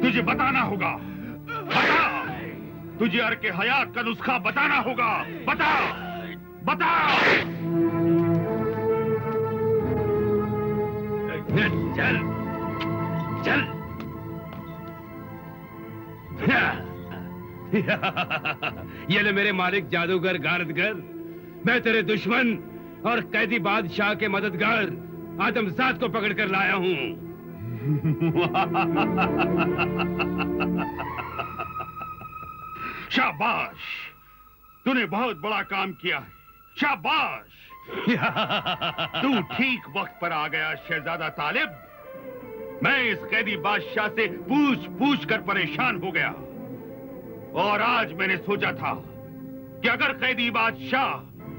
तुझे बताना होगा। बता, तुझे अर्क हयात का नुस्खा बताना होगा। बता बता। चल चल। ये ले मेरे मालिक जादूगर गारदगर, मैं तेरे दुश्मन और कैदी बादशाह के मददगार आदमजाद को पकड़ कर लाया हूं। शाबाश, तूने बहुत बड़ा काम किया है। शाबाश। तू ठीक वक्त पर आ गया शहजादा तालिब। मैं इस कैदी बादशाह से पूछ पूछ कर परेशान हो गया और आज मैंने सोचा था कि अगर कैदी बादशाह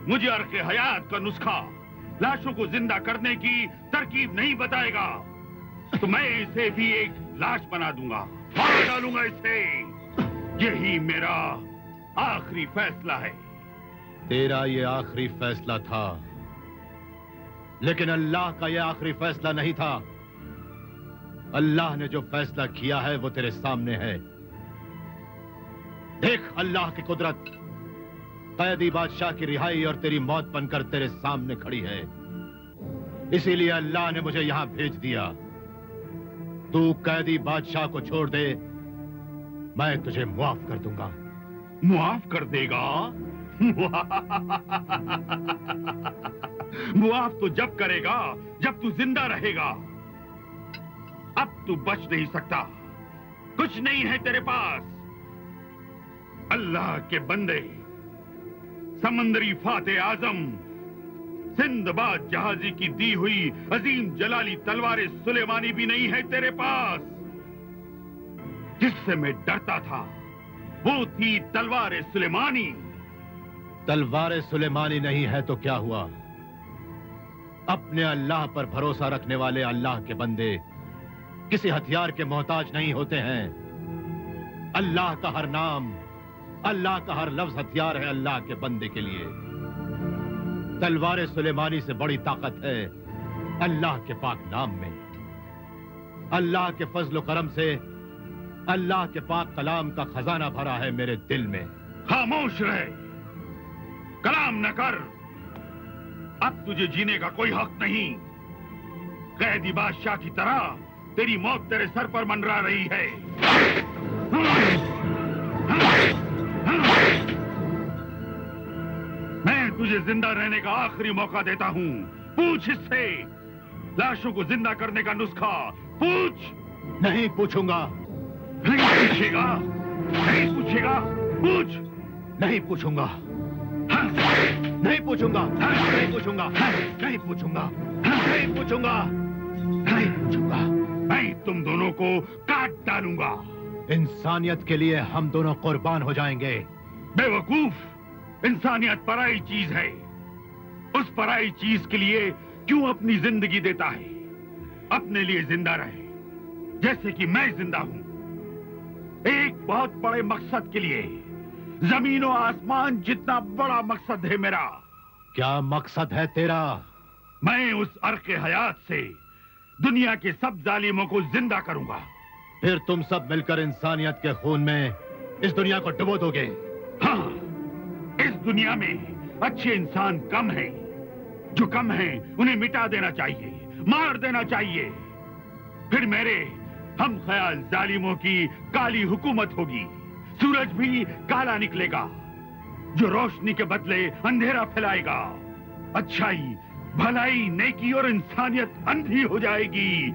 मुझे अर्क हयात का नुस्खा, लाशों को जिंदा करने की तरकीब नहीं बताएगा तो मैं इसे भी एक लाश बना दूंगा, मार डालूंगा इसे। यही मेरा आखिरी फैसला है। तेरा ये आखिरी फैसला था, लेकिन अल्लाह का ये आखिरी फैसला नहीं था। अल्लाह ने जो फैसला किया है वो तेरे सामने है। देख अल्लाह की कुदरत, कैदी बादशाह की रिहाई और तेरी मौत बनकर तेरे सामने खड़ी है। इसीलिए अल्लाह ने मुझे यहां भेज दिया। तू कैदी बादशाह को छोड़ दे, मैं तुझे मुआफ कर दूंगा। मुआफ कर देगा? मुआफ तो जब करेगा जब तू जिंदा रहेगा। अब तू बच नहीं सकता, कुछ नहीं है तेरे पास। अल्लाह के बंदे, समंदरी फाते आजम, सिंदबाद जहाजी की दी हुई अजीम जलाली तलवार सुलेमानी भी नहीं है तेरे पास। जिससे मैं डरता था वो थी तलवार सुलेमानी। तलवार सुलेमानी नहीं है तो क्या हुआ? अपने अल्लाह पर भरोसा रखने वाले अल्लाह के बंदे किसी हथियार के मोहताज नहीं होते हैं। अल्लाह का हर नाम, अल्लाह का हर लफ्ज हथियार है अल्लाह के बंदे के लिए। तलवार सुलेमानी से बड़ी ताकत है अल्लाह के पाक नाम में। अल्लाह के फजल करम से अल्लाह के पाक कलाम का खजाना भरा है मेरे दिल में। खामोश रहे, कलाम न कर। अब तुझे जीने का कोई हक नहीं। कैदी बादशाह की तरह तेरी मौत तेरे सर पर मंडरा रही है। मैं तुझे जिंदा रहने का आखिरी मौका देता हूं। पूछ इससे, लाशों को जिंदा करने का नुस्खा पूछ। नहीं पूछूंगा। नहीं पूछेगा? नहीं पूछेगा? पूछ। नहीं पूछूंगा। नहीं पूछूंगा। नहीं पूछूंगा। नहीं पूछूंगा। नहीं पूछूंगा। नहीं पूछूंगा। मैं तुम दोनों को काट डालूंगा। इंसानियत के लिए हम दोनों कुर्बान हो जाएंगे। बेवकूफ, इंसानियत पराई चीज है। उस पराई चीज के लिए क्यों अपनी जिंदगी देता है? अपने लिए जिंदा रहे जैसे कि मैं जिंदा हूं, एक बहुत बड़े मकसद के लिए। जमीन और आसमान जितना बड़ा मकसद है मेरा। क्या मकसद है तेरा? मैं उस अर्क हयात से दुनिया के सब जालिमों को जिंदा करूंगा। फिर तुम सब मिलकर इंसानियत के खून में इस दुनिया को डुबो दोगे। हाँ, इस दुनिया में अच्छे इंसान कम हैं। जो कम हैं उन्हें मिटा देना चाहिए, मार देना चाहिए। फिर मेरे हम ख्याल जालिमों की काली हुकूमत होगी। सूरज भी काला निकलेगा जो रोशनी के बदले अंधेरा फैलाएगा। अच्छाई, भलाई, नेकी और इंसानियत अंधी हो जाएगी।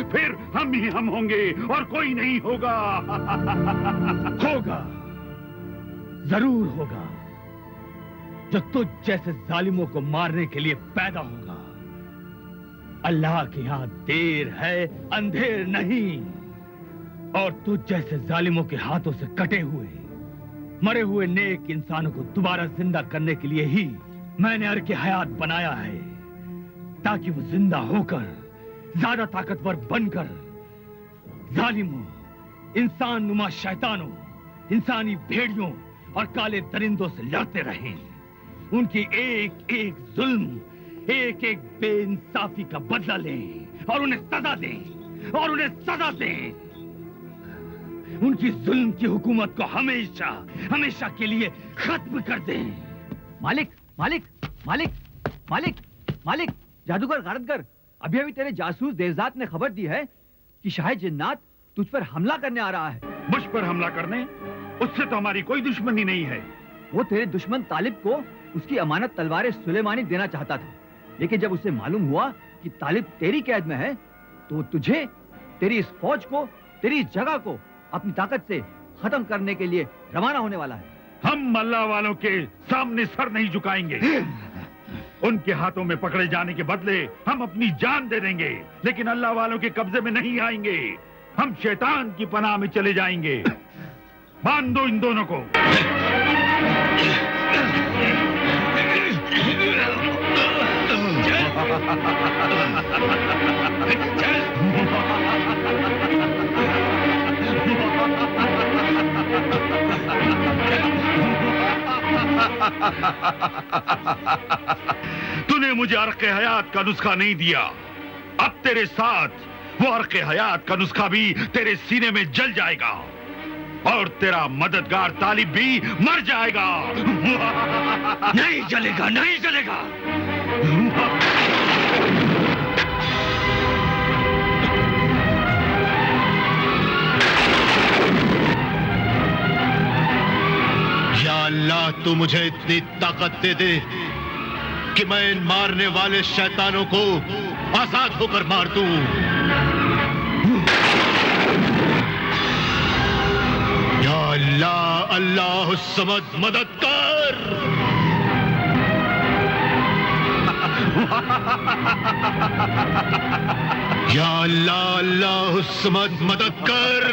फिर हम ही हम होंगे और कोई नहीं होगा। होगा, जरूर होगा, जो तुझ जैसे जालिमों को मारने के लिए पैदा होगा। अल्लाह के यहां देर है, अंधेर नहीं। और तुझ जैसे जालिमों के हाथों से कटे हुए, मरे हुए नेक इंसानों को दोबारा जिंदा करने के लिए ही मैंने अर्क हयात बनाया है, ताकि वो जिंदा होकर ज्यादा ताकतवर बनकर जालिमों, इंसान नुमा शैतानों, इंसानी भेड़ियों और काले दरिंदों से लड़ते रहें। उनकी एक एक जुल्म, एक एक बेइंसाफी का बदला लें और उन्हें सजा दें और उन्हें सजा दें। उनकी जुल्म की हुकूमत को हमेशा हमेशा के लिए खत्म कर दें। मालिक मालिक मालिक मालिक मालिक, जादूगर गारदगर, अभी अभी तेरे जासूस देवजात ने खबर दी है कि शाह जिन्नात तुझ पर हमला करने आ रहा है। मुझ पर हमला करने? उससे तो हमारी कोई दुश्मनी नहीं है। वो तेरे दुश्मन तालिब को उसकी अमानत तलवार सुलेमानी देना चाहता था, लेकिन जब उसे मालूम हुआ कि तालिब तेरी कैद में है तो तुझे, तेरी इस फौज को, तेरी इस जगह को अपनी ताकत से खत्म करने के लिए रवाना होने वाला है। हम अल्लाह वालों के सामने सर नहीं झुकाएंगे। उनके हाथों में पकड़े जाने के बदले हम अपनी जान दे देंगे, लेकिन अल्लाह वालों के कब्जे में नहीं आएंगे। हम शैतान की पनाह में चले जाएंगे। बांध दो इन दोनों को। तूने मुझे अर्क़ हयात का नुस्खा नहीं दिया, अब तेरे साथ वो अर्क़ हयात का नुस्खा भी तेरे सीने में जल जाएगा और तेरा मददगार तालिब भी मर जाएगा। नहीं जलेगा, नहीं जलेगा। या अल्लाह, तू मुझे इतनी ताकत दे दे कि मैं इन मारने वाले शैतानों को आजाद होकर मार दूं। या अल्लाह, अल्लाह समद, मदद कर। या अल्लाह, अल्लाह समद, मदद कर।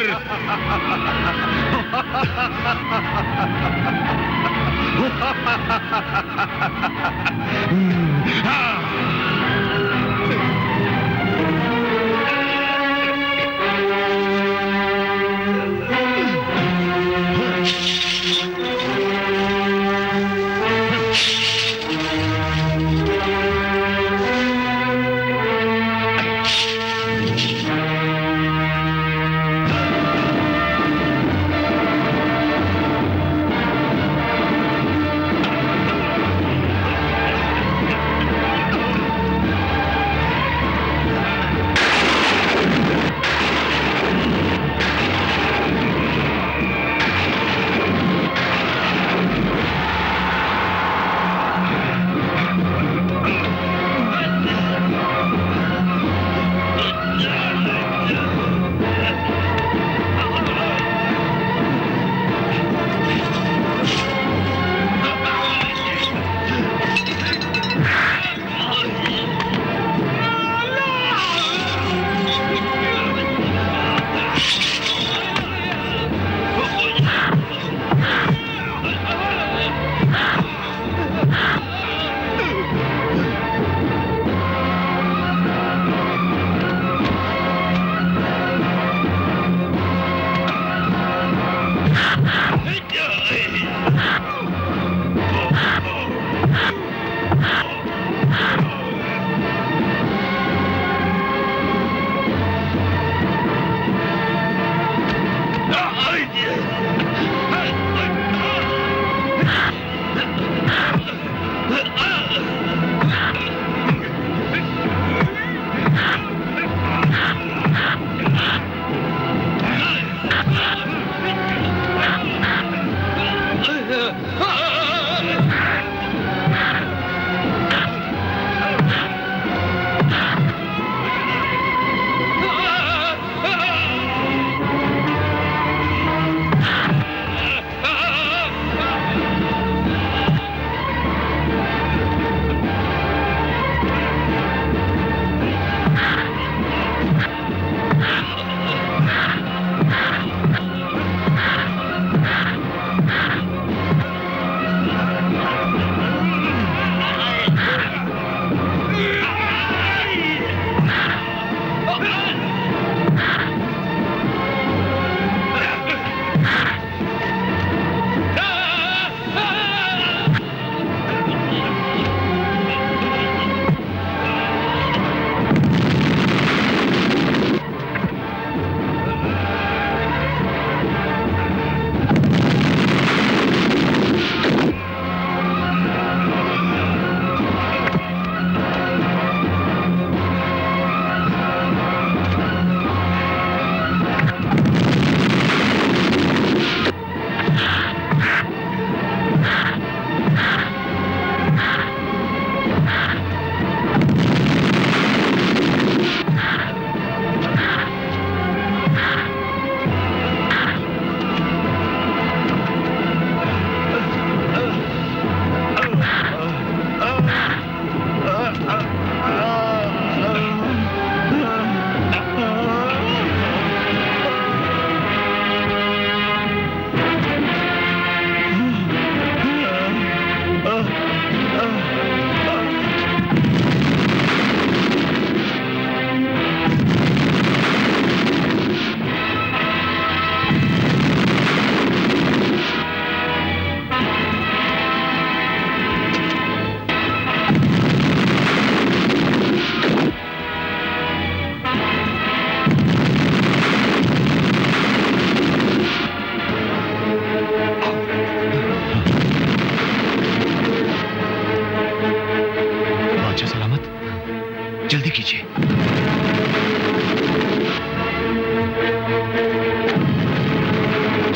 जल्दी कीजिए।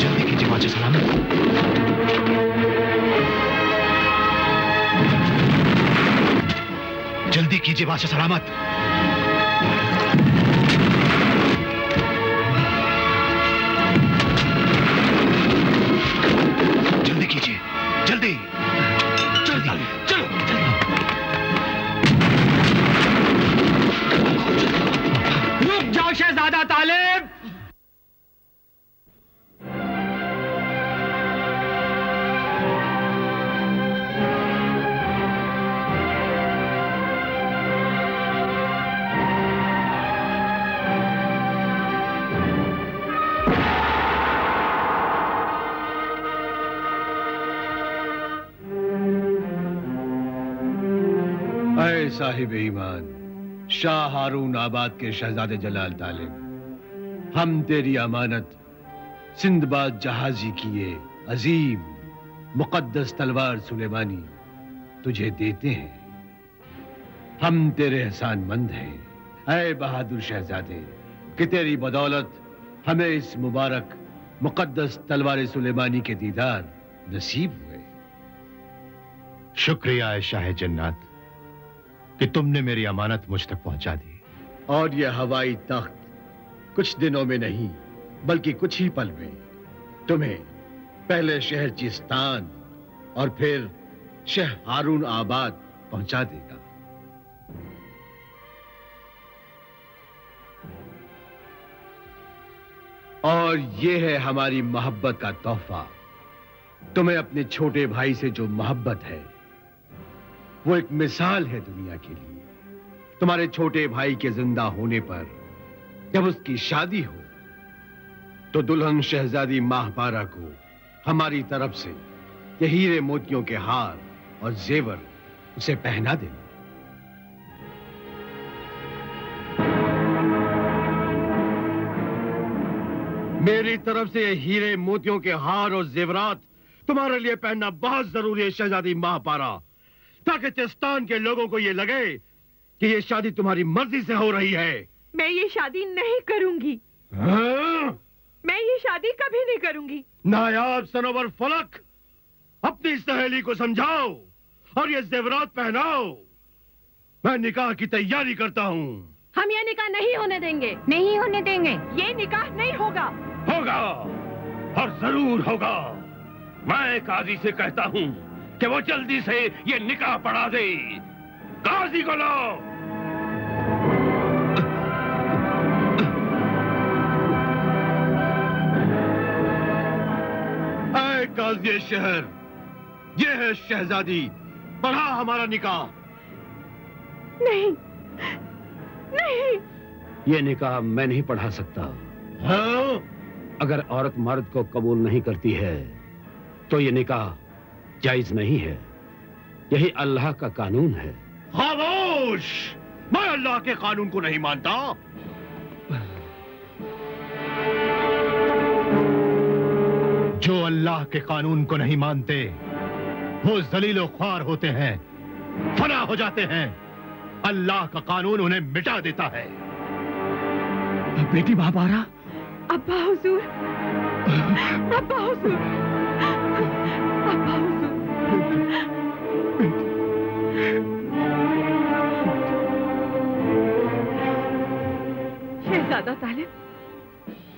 जल्दी कीजिए बादशाह सलामत। जल्दी कीजिए बादशाह सलामत। जल्दी कीजिए, जल्दी। चलो चलो रुक जाओ शहजादा तालिब। ऐ साहिब ईमान शाह हारून आबाद के शहजादे जलाल तालिब, हम तेरी अमानत सिंदबाद जहाजी की ये अजीम मुकद्दस तलवार सुलेमानी तुझे देते हैं। हम तेरे एहसानमंद हैं ऐ बहादुर शहजादे कि तेरी बदौलत हमें इस मुबारक मुकद्दस तलवार सुलेमानी के दीदार नसीब हुए। शुक्रिया है शाह जन्नत कि तुमने मेरी अमानत मुझ तक पहुंचा दी। और यह हवाई तख्त कुछ दिनों में नहीं बल्कि कुछ ही पल में तुम्हें पहले शहर चिस्तान और फिर शहर हारून आबाद पहुंचा देगा। और यह है हमारी मोहब्बत का तोहफा। तुम्हें अपने छोटे भाई से जो मोहब्बत है वो एक मिसाल है दुनिया के लिए। तुम्हारे छोटे भाई के जिंदा होने पर जब उसकी शादी हो तो दुल्हन शहजादी माहपारा को हमारी तरफ से ये हीरे मोतियों के हार और जेवर उसे पहना देना। मेरी तरफ से ये हीरे मोतियों के हार और जेवरात तुम्हारे लिए पहनना बहुत जरूरी है शहजादी माहपारा, ताकि चिस्तान के लोगों को ये लगे कि ये शादी तुम्हारी मर्जी से हो रही है। मैं ये शादी नहीं करूंगी। हाँ? मैं ये शादी कभी नहीं करूंगी। नायाब सनोवर फलक, अपनी सहेली को समझाओ और ये जेवरात पहनाओ। मैं निकाह की तैयारी करता हूँ। हम ये निकाह नहीं होने देंगे। नहीं होने देंगे। ये निकाह नहीं होगा। होगा और जरूर होगा। मैं काजी से कहता हूँ कि वो जल्दी से ये निकाह पढ़ा दे। काजी को लो। ऐ काजी शहर, ये है शहजादी, पढ़ा हमारा निकाह। नहीं नहीं, ये निकाह मैं नहीं पढ़ा सकता। हाँ? अगर औरत मर्द को कबूल नहीं करती है तो ये निकाह जायज नहीं है। यही अल्लाह का कानून है। खामोश! मैं अल्लाह के कानून को नहीं मानता। जो अल्लाह के कानून को नहीं मानते वो जलीलो ख्वार होते हैं, फना हो जाते हैं। अल्लाह का कानून उन्हें मिटा देता है। बेटी महापारा। अब्बा हुजूर, अब्बा हुजूर, अब्बा हुजूर। शहजादा तालिब।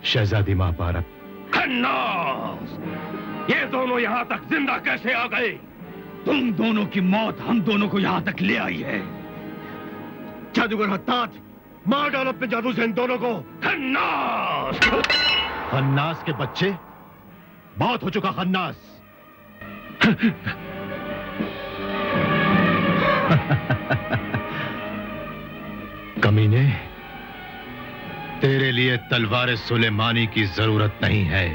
शहजादी महापारा। खन्नास! ये दोनों यहाँ तक जिंदा कैसे आ गए? तुम दोनों की मौत हम दोनों को यहाँ तक ले आई है। जादूगर हत्तात, मार डालो अपने जादू से इन दोनों को। खन्नास! खन्नास के बच्चे, बहुत हो चुका खन्नास। कमीने, तेरे लिए तलवार सुलेमानी की जरूरत नहीं है।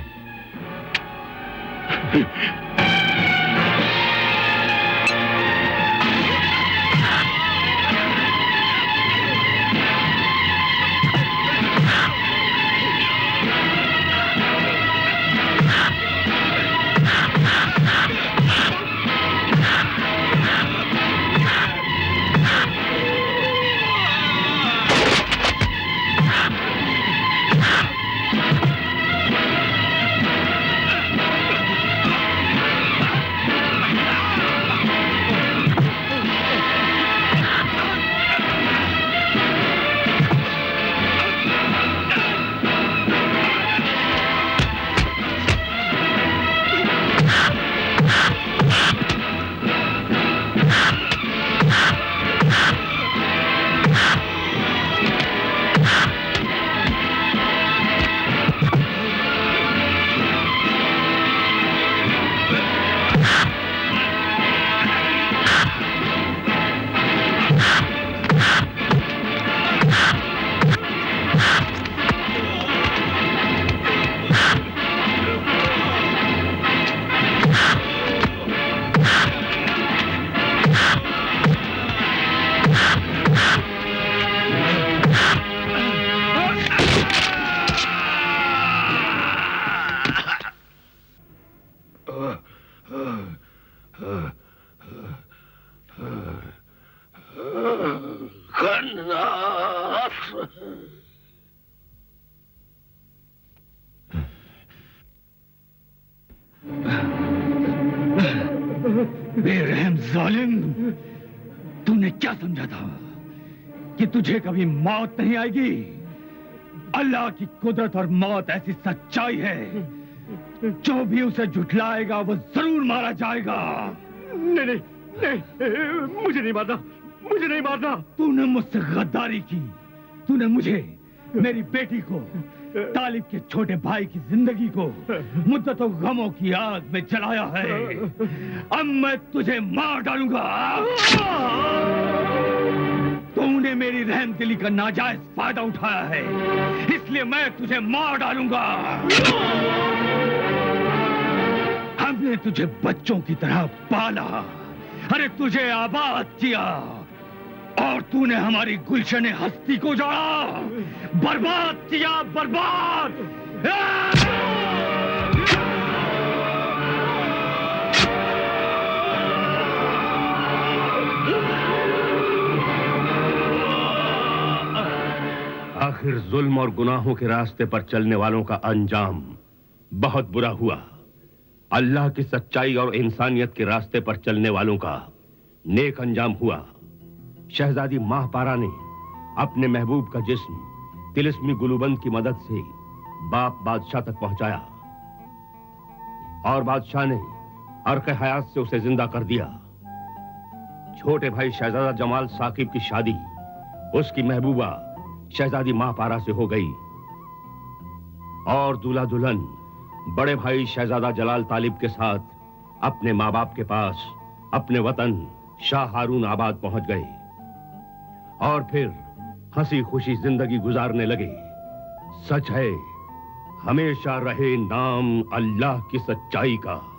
नाथ। बेरहम जालिम, तूने क्या समझा था कि तुझे कभी मौत नहीं आएगी? अल्लाह की कुदरत और मौत ऐसी सच्चाई है, जो भी उसे झुठलाएगा वो जरूर मारा जाएगा। नहीं नहीं नहीं, मुझे नहीं मारना, मुझे नहीं मारना। तूने मुझसे गद्दारी की, तूने मुझे, मेरी बेटी को, तालिब के छोटे भाई की जिंदगी को मुद्दतों गमों की आग में जलाया है। अब मैं तुझे मार डालूंगा। तूने मेरी रहम दिली का नाजायज फायदा उठाया है, इसलिए मैं तुझे मार डालूंगा। हमने तुझे बच्चों की तरह पाला, अरे तुझे आबाद किया, और तूने हमारी गुलशन हस्ती को उजाड़ा, बर्बाद किया, बर्बाद। आखिर जुल्म और गुनाहों के रास्ते पर चलने वालों का अंजाम बहुत बुरा हुआ। अल्लाह की सच्चाई और इंसानियत के रास्ते पर चलने वालों का नेक अंजाम हुआ। शहजादी माहपारा ने अपने महबूब का जिस्म तिलिस्मी गुलूबंद की मदद से बाप बादशाह तक पहुंचाया, और बादशाह ने अर्क हयात से उसे जिंदा कर दिया। छोटे भाई शहजादा जमाल साकिब की शादी उसकी महबूबा शहजादी माहपारा से हो गई, और दूल्हा दुल्हन बड़े भाई शहजादा जलाल तालिब के साथ अपने माँ बाप के पास, अपने वतन शाह हारून आबाद पहुंच गए, और फिर हंसी खुशी जिंदगी गुजारने लगे। सच है, हमेशा रहे नाम अल्लाह की सच्चाई का।